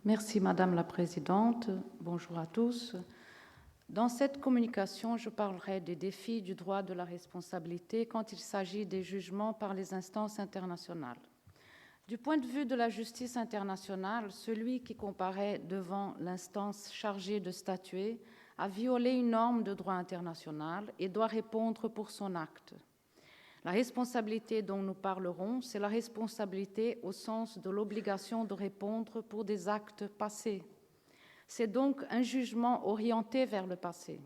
Merci Madame la Présidente. Bonjour à tous. Dans cette communication, je parlerai des défis du droit de la responsabilité quand il s'agit des jugements par les instances internationales. Du point de vue de la justice internationale, celui qui comparaît devant l'instance chargée de statuer a violé une norme de droit international et doit répondre pour son acte. La responsabilité dont nous parlerons, c'est la responsabilité au sens de l'obligation de répondre pour des actes passés. C'est donc un jugement orienté vers le passé.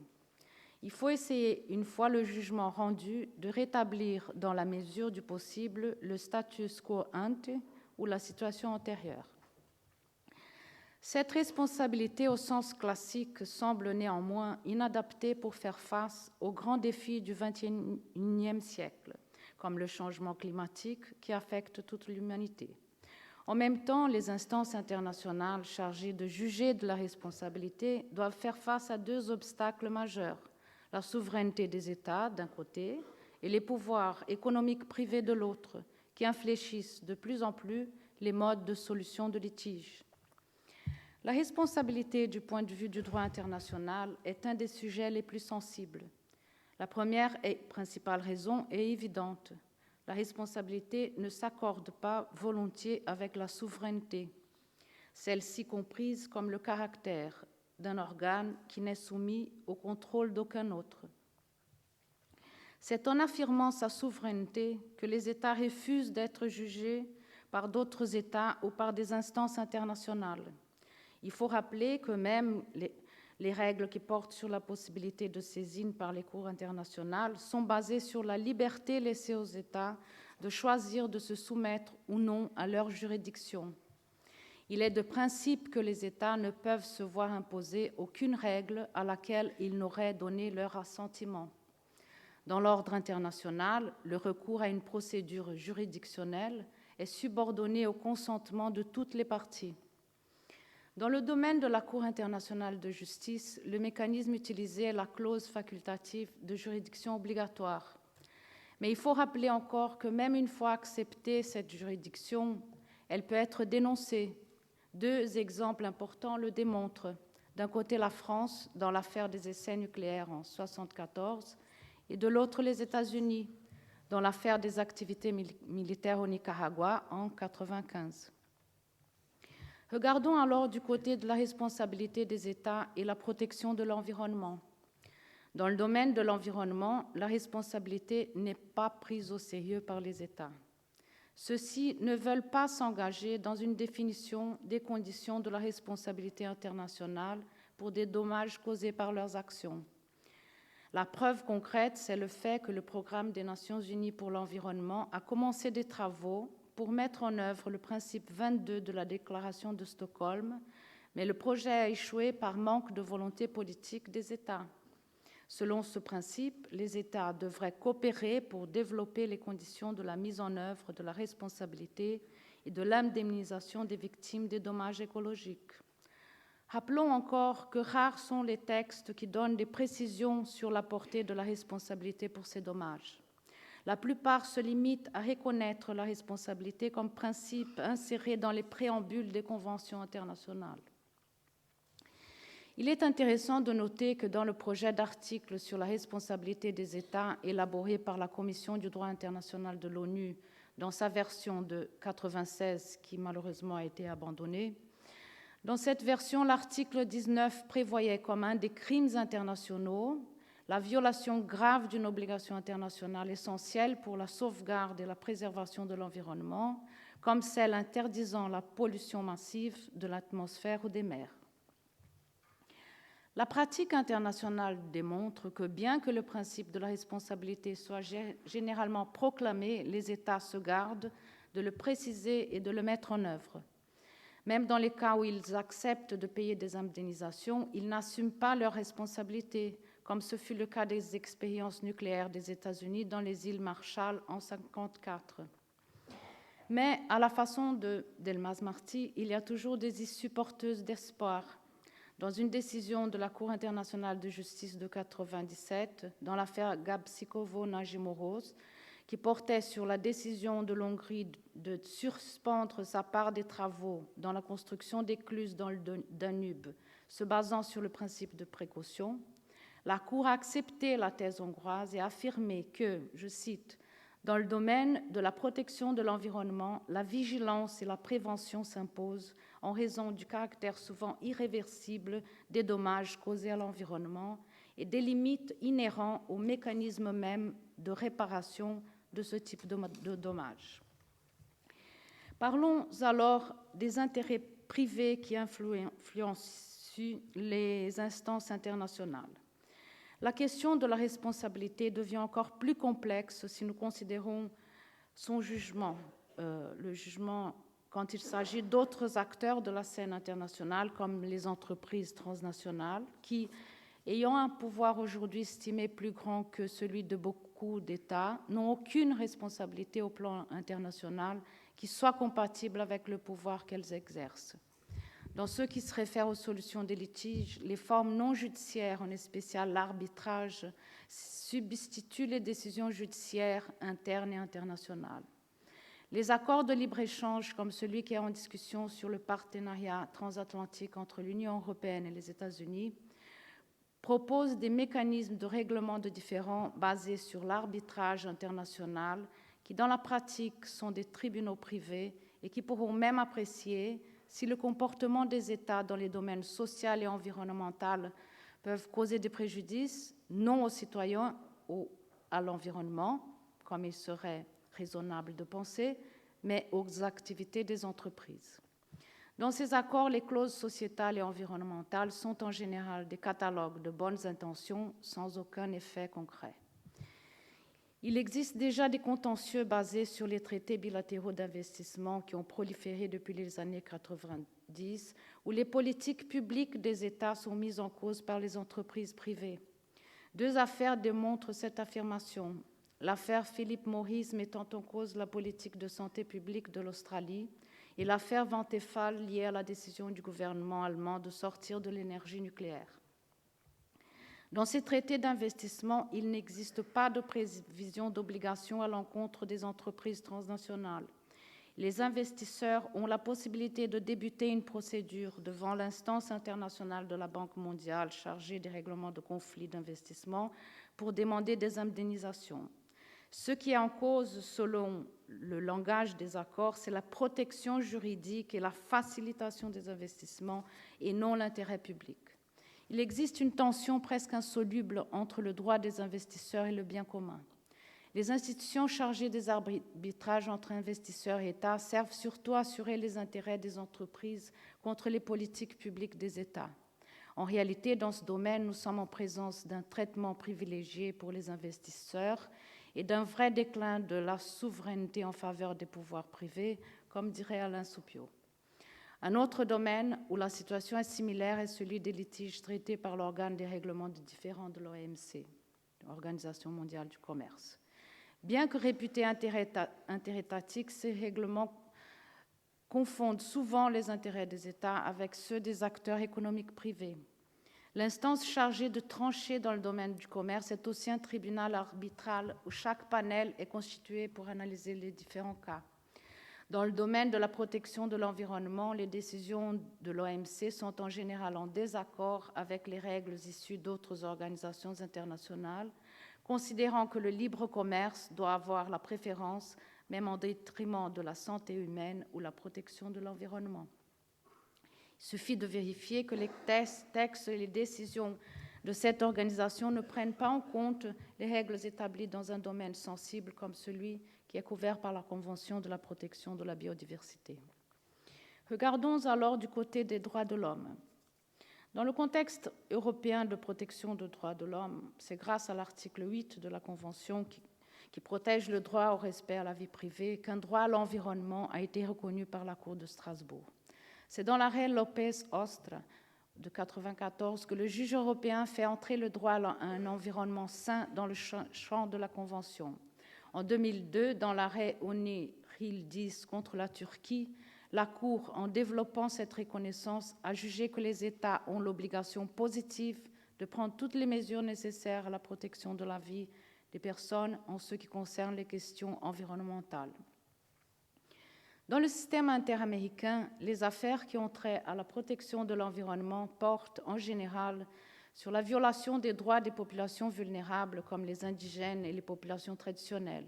Il faut essayer, une fois le jugement rendu, de rétablir dans la mesure du possible le status quo ante ou la situation antérieure. Cette responsabilité au sens classique semble néanmoins inadaptée pour faire face aux grands défis du XXIe siècle, comme le changement climatique qui affecte toute l'humanité. En même temps, les instances internationales chargées de juger de la responsabilité doivent faire face à deux obstacles majeurs, la souveraineté des États d'un côté et les pouvoirs économiques privés de l'autre, qui infléchissent de plus en plus les modes de solution de litiges. La responsabilité du point de vue du droit international est un des sujets les plus sensibles. La première et principale raison est évidente. La responsabilité ne s'accorde pas volontiers avec la souveraineté, celle-ci comprise comme le caractère d'un organe qui n'est soumis au contrôle d'aucun autre. C'est en affirmant sa souveraineté que les États refusent d'être jugés par d'autres États ou par des instances internationales. Il faut rappeler que même les règles qui portent sur la possibilité de saisine par les cours internationales sont basées sur la liberté laissée aux États de choisir de se soumettre ou non à leur juridiction. Il est de principe que les États ne peuvent se voir imposer aucune règle à laquelle ils n'auraient donné leur assentiment. Dans l'ordre international, le recours à une procédure juridictionnelle est subordonné au consentement de toutes les parties. Dans le domaine de la Cour internationale de justice, le mécanisme utilisé est la clause facultative de juridiction obligatoire. Mais il faut rappeler encore que même une fois acceptée cette juridiction, elle peut être dénoncée. Deux exemples importants le démontrent. D'un côté, la France, dans l'affaire des essais nucléaires en 1974, et de l'autre, les États-Unis, dans l'affaire des activités militaires au Nicaragua en 1995. Regardons alors du côté de la responsabilité des États et la protection de l'environnement. Dans le domaine de l'environnement, la responsabilité n'est pas prise au sérieux par les États. Ceux-ci ne veulent pas s'engager dans une définition des conditions de la responsabilité internationale pour des dommages causés par leurs actions. La preuve concrète, c'est le fait que le Programme des Nations Unies pour l'environnement a commencé des travaux pour mettre en œuvre le principe 22 de la Déclaration de Stockholm, mais le projet a échoué par manque de volonté politique des États. Selon ce principe, les États devraient coopérer pour développer les conditions de la mise en œuvre de la responsabilité et de l'indemnisation des victimes des dommages écologiques. Rappelons encore que rares sont les textes qui donnent des précisions sur la portée de la responsabilité pour ces dommages. La plupart se limitent à reconnaître la responsabilité comme principe inséré dans les préambules des conventions internationales. Il est intéressant de noter que dans le projet d'article sur la responsabilité des États élaboré par la Commission du droit international de l'ONU dans sa version de 1996, qui malheureusement a été abandonnée, dans cette version, l'article 19 prévoyait comme un des crimes internationaux la violation grave d'une obligation internationale essentielle pour la sauvegarde et la préservation de l'environnement, comme celle interdisant la pollution massive de l'atmosphère ou des mers. La pratique internationale démontre que bien que le principe de la responsabilité soit généralement proclamé, les États se gardent de le préciser et de le mettre en œuvre. Même dans les cas où ils acceptent de payer des indemnisations, ils n'assument pas leurs responsabilités, comme ce fut le cas des expériences nucléaires des États-Unis dans les îles Marshall en 1954. Mais à la façon d'Elmas Marty, il y a toujours des issues porteuses d'espoir. Dans une décision de la Cour internationale de justice de 1997, dans l'affaire Gabčíkovo-Nažimoros, qui portait sur la décision de l'Hongrie de suspendre sa part des travaux dans la construction d'écluses dans le Danube, se basant sur le principe de précaution, la Cour a accepté la thèse hongroise et a affirmé que, je cite, « Dans le domaine de la protection de l'environnement, la vigilance et la prévention s'imposent en raison du caractère souvent irréversible des dommages causés à l'environnement et des limites inhérentes au mécanisme même de réparation de ce type de dommages. » Parlons alors des intérêts privés qui influencent les instances internationales. La question de la responsabilité devient encore plus complexe si nous considérons son jugement, le jugement quand il s'agit d'autres acteurs de la scène internationale comme les entreprises transnationales qui, ayant un pouvoir aujourd'hui estimé plus grand que celui de beaucoup d'États, n'ont aucune responsabilité au plan international qui soit compatible avec le pouvoir qu'elles exercent. Dans ce qui se réfère aux solutions des litiges, les formes non judiciaires, en spécial l'arbitrage, substituent les décisions judiciaires internes et internationales. Les accords de libre-échange, comme celui qui est en discussion sur le partenariat transatlantique entre l'Union européenne et les États-Unis, proposent des mécanismes de règlement de différends basés sur l'arbitrage international, qui dans la pratique sont des tribunaux privés et qui pourront même apprécier si le comportement des États dans les domaines social et environnemental peuvent causer des préjudices, non aux citoyens ou à l'environnement, comme il serait raisonnable de penser, mais aux activités des entreprises. Dans ces accords, les clauses sociétales et environnementales sont en général des catalogues de bonnes intentions sans aucun effet concret. Il existe déjà des contentieux basés sur les traités bilatéraux d'investissement qui ont proliféré depuis les années 90, où les politiques publiques des États sont mises en cause par les entreprises privées. Deux affaires démontrent cette affirmation. L'affaire Philip Morris mettant en cause la politique de santé publique de l'Australie et l'affaire Vattenfall liée à la décision du gouvernement allemand de sortir de l'énergie nucléaire. Dans ces traités d'investissement, il n'existe pas de prévision d'obligation à l'encontre des entreprises transnationales. Les investisseurs ont la possibilité de débuter une procédure devant l'instance internationale de la Banque mondiale chargée des règlements de conflits d'investissement pour demander des indemnisations. Ce qui est en cause, selon le langage des accords, c'est la protection juridique et la facilitation des investissements et non l'intérêt public. Il existe une tension presque insoluble entre le droit des investisseurs et le bien commun. Les institutions chargées des arbitrages entre investisseurs et États servent surtout à assurer les intérêts des entreprises contre les politiques publiques des États. En réalité, dans ce domaine, nous sommes en présence d'un traitement privilégié pour les investisseurs et d'un vrai déclin de la souveraineté en faveur des pouvoirs privés, comme dirait Alain Soupiot. Un autre domaine où la situation est similaire est celui des litiges traités par l'organe des règlements de différends de l'OMC, l'Organisation mondiale du commerce. Bien que réputés interétatiques, ces règlements confondent souvent les intérêts des États avec ceux des acteurs économiques privés. L'instance chargée de trancher dans le domaine du commerce est aussi un tribunal arbitral où chaque panel est constitué pour analyser les différents cas. Dans le domaine de la protection de l'environnement, les décisions de l'OMC sont en général en désaccord avec les règles issues d'autres organisations internationales, considérant que le libre commerce doit avoir la préférence, même en détriment de la santé humaine ou la protection de l'environnement. Il suffit de vérifier que les textes et les décisions de cette organisation ne prennent pas en compte les règles établies dans un domaine sensible comme celui qui est couvert par la Convention de la protection de la biodiversité. Regardons alors du côté des droits de l'homme. Dans le contexte européen de protection des droits de l'homme, c'est grâce à l'article 8 de la Convention qui protège le droit au respect à la vie privée qu'un droit à l'environnement a été reconnu par la Cour de Strasbourg. C'est dans l'arrêt Lopez-Ostra de 1994 que le juge européen fait entrer le droit à un environnement sain dans le champ de la Convention. En 2002, dans l'arrêt Onir-Yildiz contre la Turquie, la Cour, en développant cette reconnaissance, a jugé que les États ont l'obligation positive de prendre toutes les mesures nécessaires à la protection de la vie, des personnes en ce qui concerne les questions environnementales. Dans le système interaméricain, les affaires qui ont trait à la protection de l'environnement portent en général sur la violation des droits des populations vulnérables comme les indigènes et les populations traditionnelles.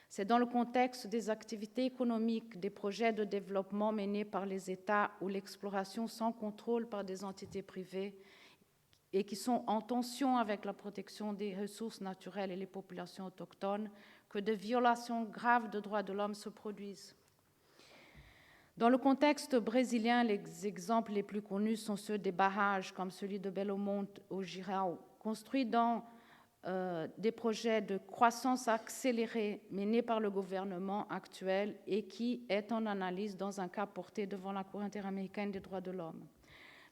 C'est dans le contexte des activités économiques, des projets de développement menés par les États ou l'exploration sans contrôle par des entités privées et qui sont en tension avec la protection des ressources naturelles et les populations autochtones que de violations graves de droits de l'homme se produisent. Dans le contexte brésilien, les exemples les plus connus sont ceux des barrages, comme celui de Belo Monte au Jirau, construits dans des projets de croissance accélérée menés par le gouvernement actuel et qui est en analyse dans un cas porté devant la Cour interaméricaine des droits de l'homme.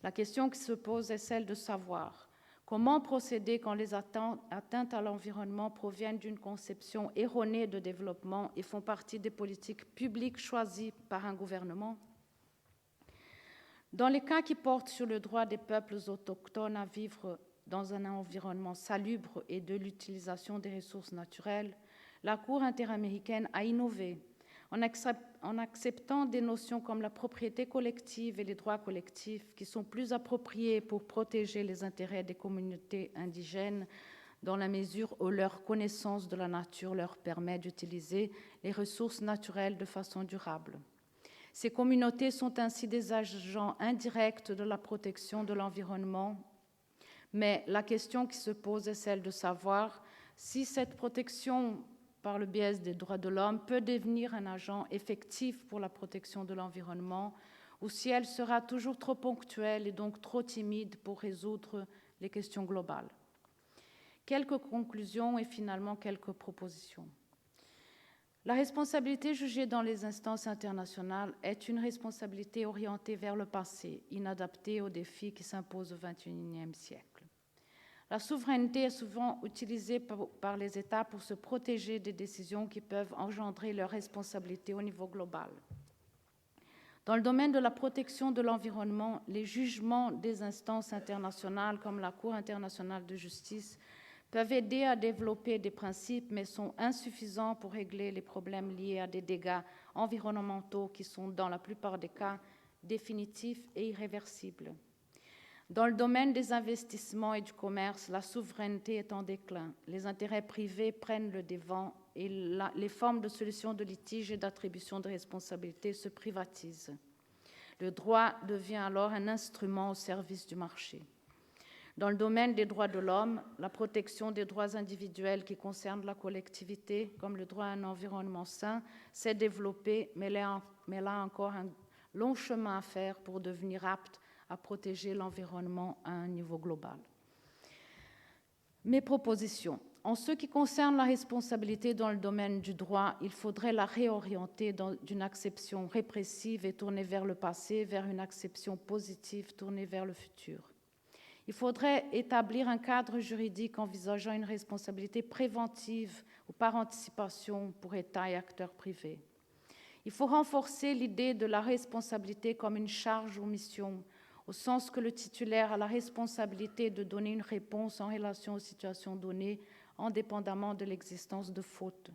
La question qui se pose est celle de savoir comment procéder quand les atteintes à l'environnement proviennent d'une conception erronée de développement et font partie des politiques publiques choisies par un gouvernement. Dans les cas qui portent sur le droit des peuples autochtones à vivre dans un environnement salubre et de l'utilisation des ressources naturelles, la Cour interaméricaine a innové en acceptant des notions comme la propriété collective et les droits collectifs qui sont plus appropriés pour protéger les intérêts des communautés indigènes dans la mesure où leur connaissance de la nature leur permet d'utiliser les ressources naturelles de façon durable. Ces communautés sont ainsi des agents indirects de la protection de l'environnement, mais la question qui se pose est celle de savoir si cette protection par le biais des droits de l'homme peut devenir un agent effectif pour la protection de l'environnement ou si elle sera toujours trop ponctuelle et donc trop timide pour résoudre les questions globales. Quelques conclusions et finalement quelques propositions. La responsabilité jugée dans les instances internationales est une responsabilité orientée vers le passé, inadaptée aux défis qui s'imposent au XXIe siècle. La souveraineté est souvent utilisée par les États pour se protéger des décisions qui peuvent engendrer leurs responsabilités au niveau global. Dans le domaine de la protection de l'environnement, les jugements des instances internationales comme la Cour internationale de justice peuvent aider à développer des principes, mais sont insuffisants pour régler les problèmes liés à des dégâts environnementaux qui sont, dans la plupart des cas, définitifs et irréversibles. Dans le domaine des investissements et du commerce, la souveraineté est en déclin. Les intérêts privés prennent le devant et les formes de solution de litige et d'attribution de responsabilités se privatisent. Le droit devient alors un instrument au service du marché. Dans le domaine des droits de l'homme, la protection des droits individuels qui concernent la collectivité, comme le droit à un environnement sain, s'est développée, mais elle a encore un long chemin à faire pour devenir apte à protéger l'environnement à un niveau global. Mes propositions. En ce qui concerne la responsabilité dans le domaine du droit, il faudrait la réorienter d'une acception répressive et tournée vers le passé vers une acception positive tournée vers le futur. Il faudrait établir un cadre juridique envisageant une responsabilité préventive ou par anticipation pour États et acteurs privés. Il faut renforcer l'idée de la responsabilité comme une charge ou mission, au sens que le titulaire a la responsabilité de donner une réponse en relation aux situations données, indépendamment de l'existence de fautes.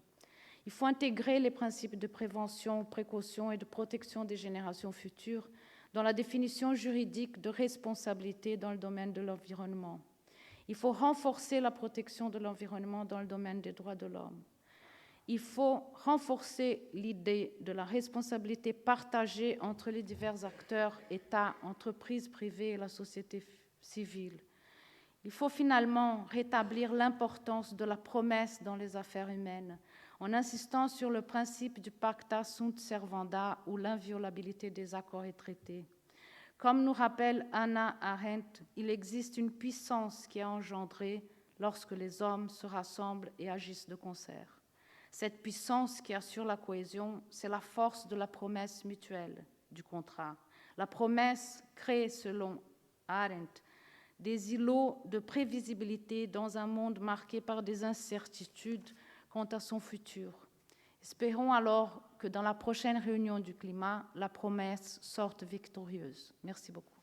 Il faut intégrer les principes de prévention, précaution et de protection des générations futures dans la définition juridique de responsabilité dans le domaine de l'environnement. Il faut renforcer la protection de l'environnement dans le domaine des droits de l'homme. Il faut renforcer l'idée de la responsabilité partagée entre les divers acteurs, États, entreprises privées et la société civile. Il faut finalement rétablir l'importance de la promesse dans les affaires humaines, en insistant sur le principe du pacta sunt servanda ou l'inviolabilité des accords et traités. Comme nous rappelle Hannah Arendt, il existe une puissance qui est engendrée lorsque les hommes se rassemblent et agissent de concert. Cette puissance qui assure la cohésion, c'est la force de la promesse mutuelle du contrat. La promesse crée, selon Arendt, des îlots de prévisibilité dans un monde marqué par des incertitudes quant à son futur. Espérons alors que dans la prochaine réunion du climat, la promesse sorte victorieuse. Merci beaucoup.